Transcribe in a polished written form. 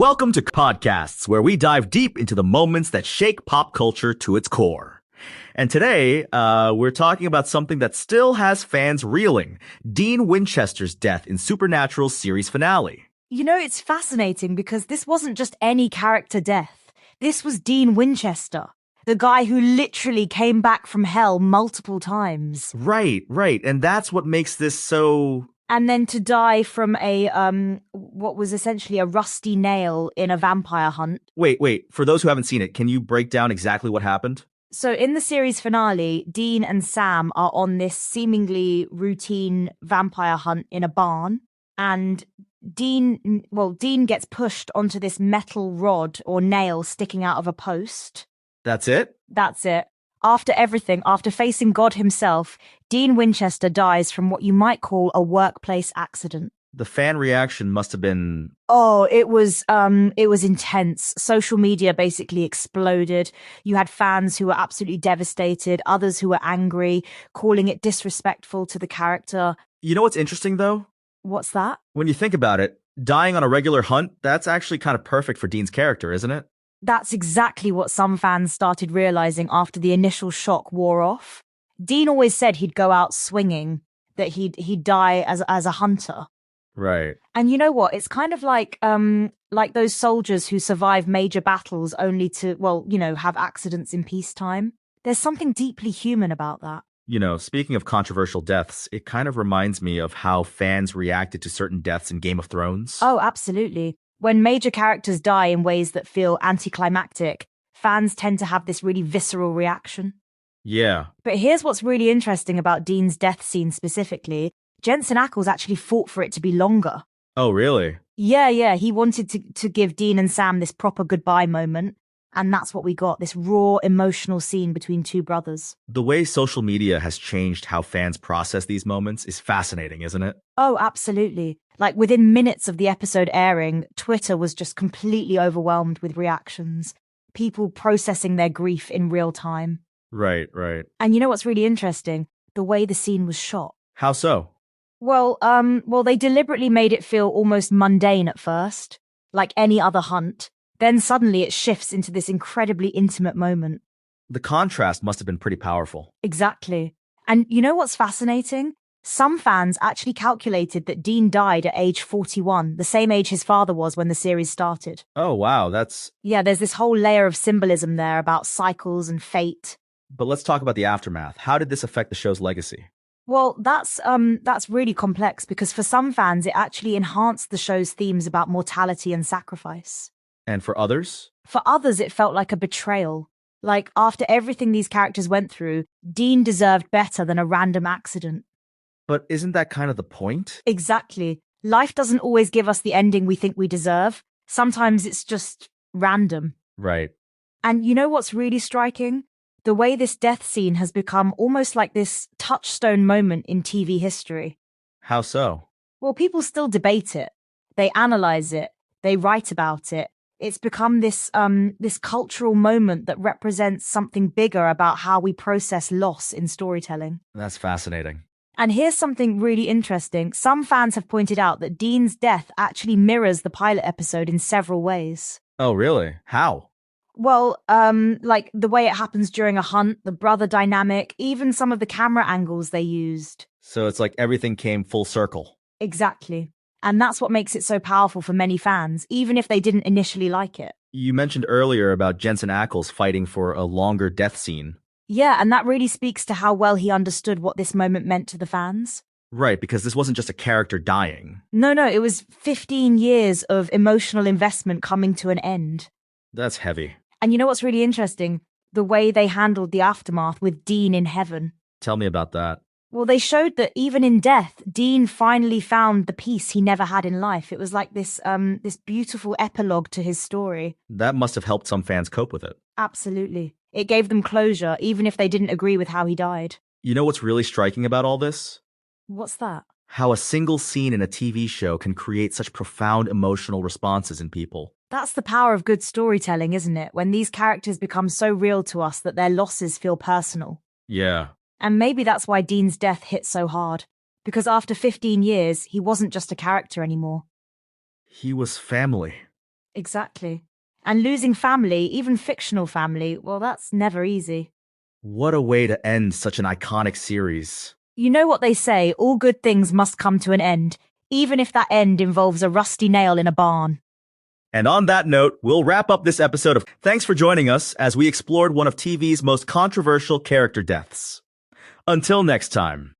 Welcome to Podcasts, where we dive deep into the moments that shake pop culture to its core. And today, we're talking about something that still has fans reeling: Dean Winchester's death in Supernatural's series finale. You know, it's fascinating because this wasn't just any character death. This was Dean Winchester, the guy who literally came back from hell multiple times. Right. And that's what makes this so... And then to die from what was essentially a rusty nail in a vampire hunt. Wait. For those who haven't seen it, can you break down exactly what happened? So in the series finale, Dean and Sam are on this seemingly routine vampire hunt in a barn. And Dean gets pushed onto this metal rod or nail sticking out of a post. That's it? That's it. After everything, after facing God himself, Dean Winchester dies from what you might call a workplace accident. The fan reaction must have been... Oh, it was intense. Social media basically exploded. You had fans who were absolutely devastated, others who were angry, calling it disrespectful to the character. You know what's interesting, though? What's that? When you think about it, dying on a regular hunt, that's actually kind of perfect for Dean's character, isn't it? That's exactly what some fans started realizing after the initial shock wore off. Dean always said he'd go out swinging, that he'd die as a hunter. Right. And you know what? It's kind of like those soldiers who survive major battles only to, have accidents in peacetime. There's something deeply human about that. You know, speaking of controversial deaths, it kind of reminds me of how fans reacted to certain deaths in Game of Thrones. Oh, absolutely. When major characters die in ways that feel anticlimactic, fans tend to have this really visceral reaction. Yeah. But here's what's really interesting about Dean's death scene specifically. Jensen Ackles actually fought for it to be longer. Oh, really? Yeah. He wanted to give Dean and Sam this proper goodbye moment. And that's what we got, this raw, emotional scene between two brothers. The way social media has changed how fans process these moments is fascinating, isn't it? Oh, absolutely. Like within minutes of the episode airing, Twitter was just completely overwhelmed with reactions. People processing their grief in real time. Right. And you know what's really interesting? The way the scene was shot. How so? Well, they deliberately made it feel almost mundane at first, like any other hunt. Then suddenly it shifts into this incredibly intimate moment. The contrast must have been pretty powerful. Exactly. And you know what's fascinating? Some fans actually calculated that Dean died at age 41, the same age his father was when the series started. Oh, wow, that's... Yeah, there's this whole layer of symbolism there about cycles and fate. But let's talk about the aftermath. How did this affect the show's legacy? Well, that's really complex because for some fans, it actually enhanced the show's themes about mortality and sacrifice. And for others? For others, it felt like a betrayal. Like, after everything these characters went through, Dean deserved better than a random accident. But isn't that kind of the point? Exactly. Life doesn't always give us the ending we think we deserve. Sometimes it's just random. Right. And you know what's really striking? The way this death scene has become almost like this touchstone moment in TV history. How so? Well, people still debate it. They analyze it. They write about it. It's become this cultural moment that represents something bigger about how we process loss in storytelling. That's fascinating. And here's something really interesting. Some fans have pointed out that Dean's death actually mirrors the pilot episode in several ways. Oh, really? How? Well, like the way it happens during a hunt, the brother dynamic, even some of the camera angles they used. So it's like everything came full circle. Exactly. And that's what makes it so powerful for many fans, even if they didn't initially like it. You mentioned earlier about Jensen Ackles fighting for a longer death scene. Yeah, and that really speaks to how well he understood what this moment meant to the fans. Right, because this wasn't just a character dying. No, it was 15 years of emotional investment coming to an end. That's heavy. And you know what's really interesting? The way they handled the aftermath with Dean in heaven. Tell me about that. Well, they showed that even in death, Dean finally found the peace he never had in life. It was like this beautiful epilogue to his story. That must have helped some fans cope with it. Absolutely. It gave them closure, even if they didn't agree with how he died. You know what's really striking about all this? What's that? How a single scene in a TV show can create such profound emotional responses in people. That's the power of good storytelling, isn't it? When these characters become so real to us that their losses feel personal. Yeah. And maybe that's why Dean's death hit so hard. Because after 15 years, he wasn't just a character anymore. He was family. Exactly. And losing family, even fictional family, well, that's never easy. What a way to end such an iconic series. You know what they say, all good things must come to an end, even if that end involves a rusty nail in a barn. And on that note, we'll wrap up this episode of Thanks for joining us as we explored one of TV's most controversial character deaths. Until next time.